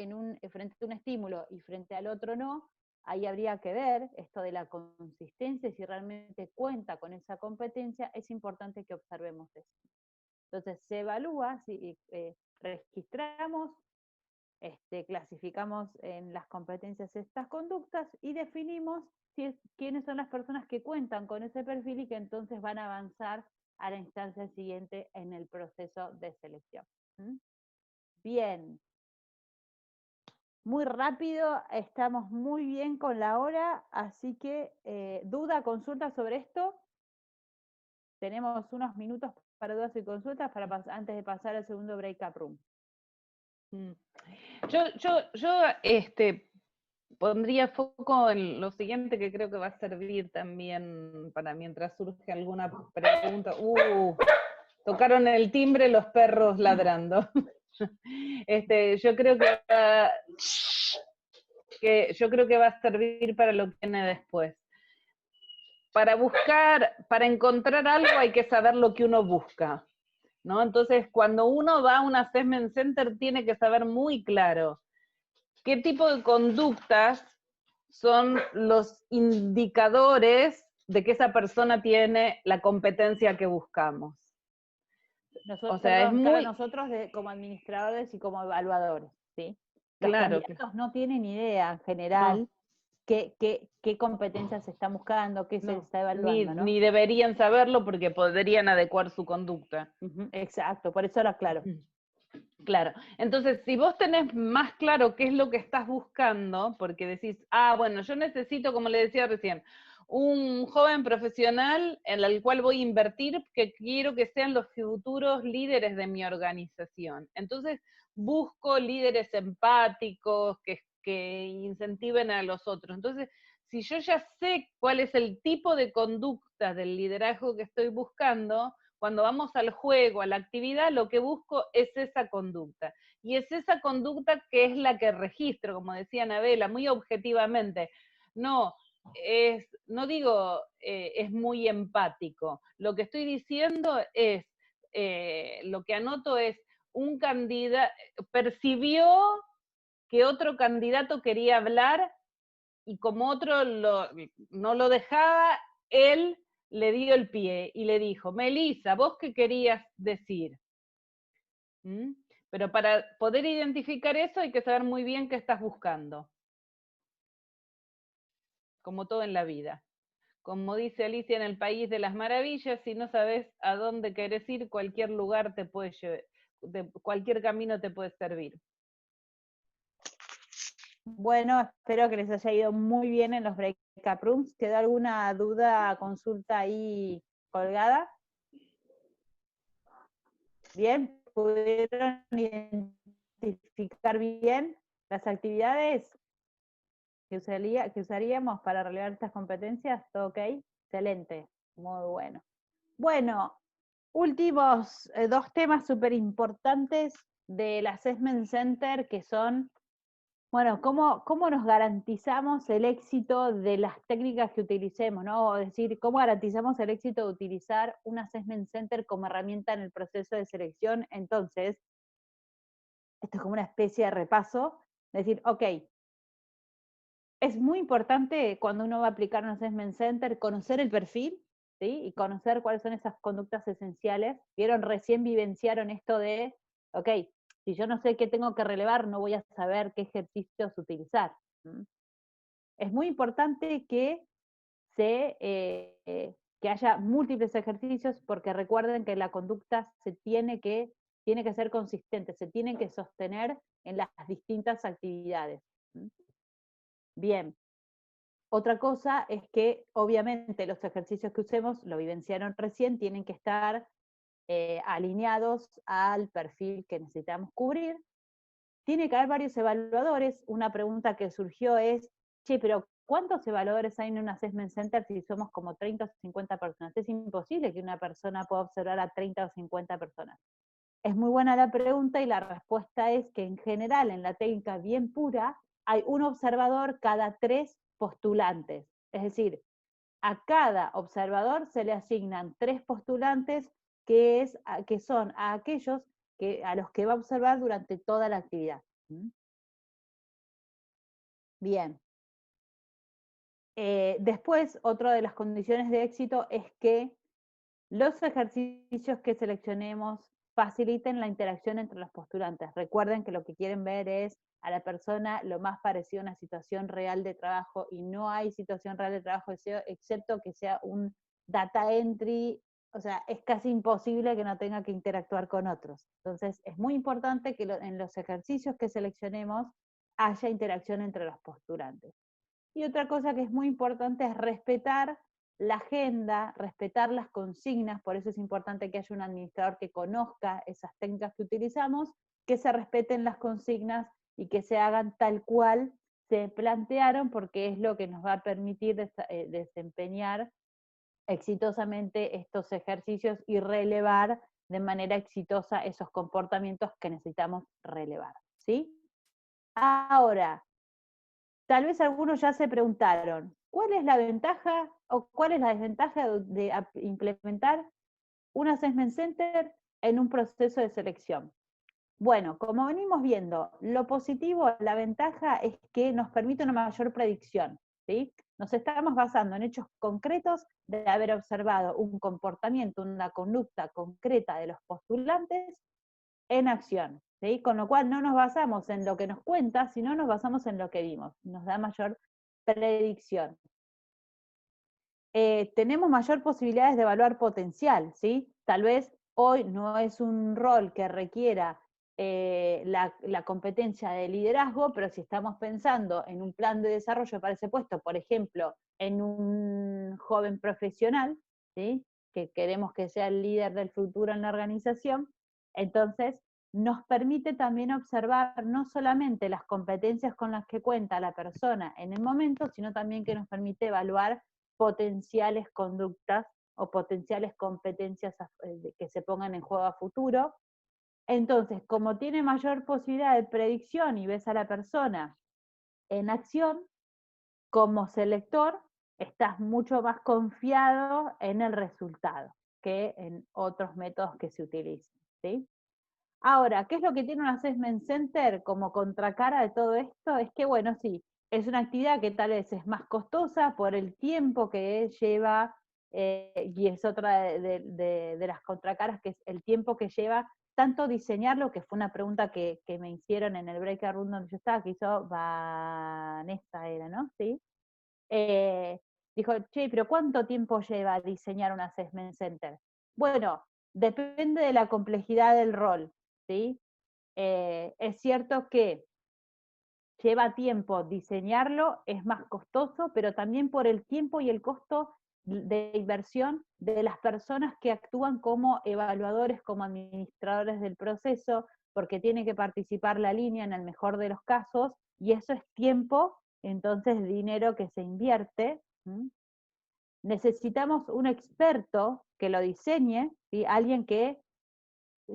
C: frente a un estímulo y frente al otro no, ahí habría que ver esto de la consistencia, si realmente cuenta con esa competencia, es importante que observemos eso. Entonces, se evalúa, registramos, clasificamos en las competencias estas conductas y definimos quiénes son las personas que cuentan con ese perfil y que entonces van a avanzar a la instancia siguiente en el proceso de selección. Bien. Muy rápido, estamos muy bien con la hora, así que duda, consulta sobre esto. Tenemos unos minutos para dudas y consultas antes de pasar al segundo break-up room.
B: Yo pondría foco en lo siguiente, que creo que va a servir también para mientras surge alguna pregunta. Tocaron el timbre los perros ladrando. Yo creo que que yo creo que va a servir para lo que viene después. Para encontrar algo hay que saber lo que uno busca, ¿no? Entonces, cuando uno va a un assessment center, tiene que saber muy claro qué tipo de conductas son los indicadores de que esa persona tiene la competencia que buscamos.
C: Nosotros,
B: o sea, es muy...
C: nosotros como administradores y como evaluadores, ¿sí? Los
B: claro,
C: candidatos no tienen idea en general
B: no.
C: qué competencias se están buscando, qué se está evaluando, ¿no?
B: Ni deberían saberlo porque podrían adecuar su conducta.
C: Exacto, por eso era claro.
B: Claro, entonces si vos tenés más claro qué es lo que estás buscando, porque decís, bueno, yo necesito, como le decía recién, un joven profesional en el cual voy a invertir, que quiero que sean los futuros líderes de mi organización. Entonces busco líderes empáticos, que incentiven a los otros. Entonces, si yo ya sé cuál es el tipo de conducta del liderazgo que estoy buscando, cuando vamos al juego, a la actividad, lo que busco es esa conducta. Y es esa conducta que es la que registro, como decía Anabela, muy objetivamente. No digo es muy empático. Lo que estoy diciendo es, lo que anoto es, un candidato percibió que otro candidato quería hablar y como otro no lo dejaba, él le dio el pie y le dijo, Melissa, ¿vos qué querías decir? Pero para poder identificar eso hay que saber muy bien qué estás buscando. Como todo en la vida. Como dice Alicia en el País de las Maravillas, si no sabes a dónde querés ir, cualquier lugar te puede llevar, cualquier camino te puede servir.
C: Bueno, espero que les haya ido muy bien en los breakup rooms. ¿Quedó alguna duda, consulta ahí colgada? ¿Bien? ¿Pudieron identificar bien las actividades que usaríamos para relevar estas competencias? ¿Todo ok? Excelente, muy bueno. Bueno, últimos 2 temas súper importantes del Assessment Center, que son, bueno, ¿cómo nos garantizamos el éxito de las técnicas que utilicemos, ¿no? Es decir, ¿cómo garantizamos el éxito de utilizar un Assessment Center como herramienta en el proceso de selección? Entonces, esto es como una especie de repaso, es decir, ok, es muy importante cuando uno va a aplicar un Assessment Center conocer el perfil, ¿sí? Y conocer cuáles son esas conductas esenciales. Recién vivenciaron esto de, ok, si yo no sé qué tengo que relevar, no voy a saber qué ejercicios utilizar. Es muy importante que que haya múltiples ejercicios, porque recuerden que la conducta tiene que ser consistente, se tiene que sostener en las distintas actividades. Bien. Otra cosa es que obviamente los ejercicios que usemos, lo vivenciaron recién, tienen que estar alineados al perfil que necesitamos cubrir. Tiene que haber varios evaluadores. Una pregunta que surgió es, pero ¿cuántos evaluadores hay en un Assessment Center si somos como 30 o 50 personas? Es imposible que una persona pueda observar a 30 o 50 personas. Es muy buena la pregunta y la respuesta es que en general, en la técnica bien pura, hay un observador cada 3 postulantes. Es decir, a cada observador se le asignan 3 postulantes que son a aquellos a los que va a observar durante toda la actividad. Bien. Después, otra de las condiciones de éxito es que los ejercicios que seleccionemos faciliten la interacción entre los postulantes. Recuerden que lo que quieren ver es a la persona lo más parecido a una situación real de trabajo, y no hay situación real de trabajo excepto que sea un data entry, o sea, es casi imposible que no tenga que interactuar con otros. Entonces, es muy importante que en los ejercicios que seleccionemos haya interacción entre los postulantes. Y otra cosa que es muy importante es respetar la agenda, respetar las consignas, por eso es importante que haya un administrador que conozca esas técnicas que utilizamos, que se respeten las consignas y que se hagan tal cual se plantearon, porque es lo que nos va a permitir desempeñar exitosamente estos ejercicios y relevar de manera exitosa esos comportamientos que necesitamos relevar, ¿sí? Ahora, tal vez algunos ya se preguntaron, ¿cuál es la ventaja o cuál es la desventaja de implementar un Assessment Center en un proceso de selección? Bueno, como venimos viendo, lo positivo, la ventaja es que nos permite una mayor predicción, ¿sí? Nos estamos basando en hechos concretos de haber observado un comportamiento, una conducta concreta de los postulantes en acción, ¿sí? Con lo cual no nos basamos en lo que nos cuenta, sino nos basamos en lo que vimos. Nos da mayor predicción. Tenemos mayor posibilidades de evaluar potencial, ¿sí? Tal vez hoy no es un rol que requiera la competencia de liderazgo, pero si estamos pensando en un plan de desarrollo para ese puesto, por ejemplo, en un joven profesional, ¿sí? Que queremos que sea el líder del futuro en la organización, entonces nos permite también observar no solamente las competencias con las que cuenta la persona en el momento, sino también que nos permite evaluar potenciales conductas o potenciales competencias que se pongan en juego a futuro. Entonces, como tiene mayor posibilidad de predicción y ves a la persona en acción, como selector, estás mucho más confiado en el resultado que en otros métodos que se utilizan, ¿sí? Ahora, ¿qué es lo que tiene un Assessment Center como contracara de todo esto? Es que, bueno, sí, es una actividad que tal vez es más costosa por el tiempo que lleva, y es otra de las contracaras, que es el tiempo que lleva tanto diseñarlo, que fue una pregunta que me hicieron en el breakout room donde yo estaba, que hizo Vanessa, era, ¿no? ¿Sí? Dijo, che, pero ¿cuánto tiempo lleva diseñar un Assessment Center? Bueno, depende de la complejidad del rol, ¿sí? Es cierto que lleva tiempo diseñarlo, es más costoso, pero también por el tiempo y el costo de inversión de las personas que actúan como evaluadores, como administradores del proceso, porque tiene que participar la línea en el mejor de los casos, y eso es tiempo, entonces dinero que se invierte. Necesitamos un experto que lo diseñe, ¿sí? Alguien que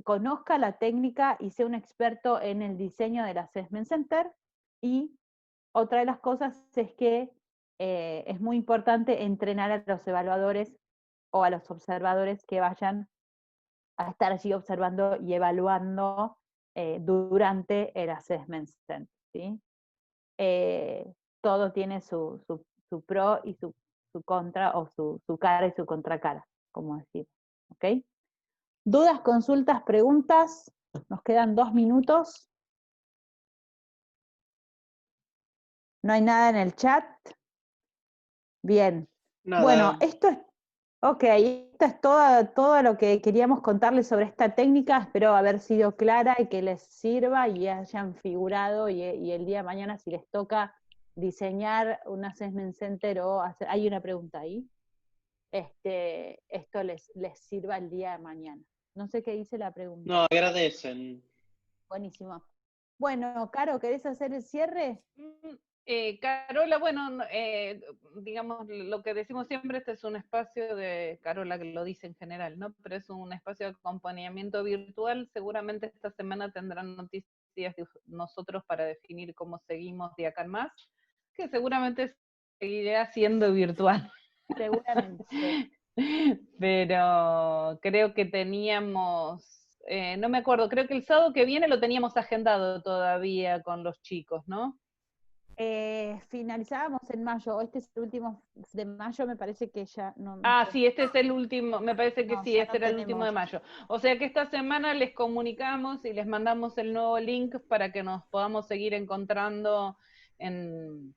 C: conozca la técnica y sea un experto en el diseño del Assessment Center. Y otra de las cosas es que es muy importante entrenar a los evaluadores o a los observadores que vayan a estar allí observando y evaluando durante el Assessment Center, ¿sí? Todo tiene su pro y su contra, o su cara y su contracara, como decir, ¿ok? ¿Dudas, consultas, preguntas? Nos quedan 2 minutos. ¿No hay nada en el chat? Bien.
D: Nada.
C: Bueno, esto es todo lo que queríamos contarles sobre esta técnica. Espero haber sido clara y que les sirva y hayan figurado, y el día de mañana, si les toca diseñar un Assessment Center o hacer, hay una pregunta ahí, esto les sirva el día de mañana. No sé qué dice la pregunta.
D: No, agradecen.
C: Buenísimo. Bueno, Caro, ¿querés hacer el cierre?
B: Carola, bueno, digamos, lo que decimos siempre, este es un espacio de, Carola que lo dice en general, ¿no? Pero es un espacio de acompañamiento virtual. Seguramente esta semana tendrán noticias de nosotros para definir cómo seguimos de acá en más, que seguramente seguirá siendo virtual.
C: Seguramente.
B: Pero creo que teníamos, no me acuerdo, creo que el sábado que viene lo teníamos agendado todavía con los chicos, ¿no?
C: Finalizábamos en mayo, este es el último de mayo, me parece que ya no.
B: Sí, este es el último, me parece que
C: no,
B: sí,
C: no
B: este era el último de mayo. O sea que esta semana les comunicamos y les mandamos el nuevo link para que nos podamos seguir encontrando en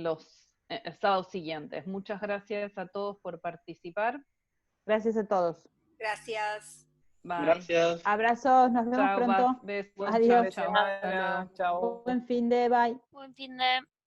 B: los sábados siguientes. Muchas gracias a todos por participar.
C: Gracias a todos.
A: Gracias.
B: Bye.
D: Gracias.
C: Abrazos, nos vemos pronto.
B: Besos.
C: Adiós.
B: Chao.
G: Chao.
C: Buen fin de, bye.
A: Buen fin de...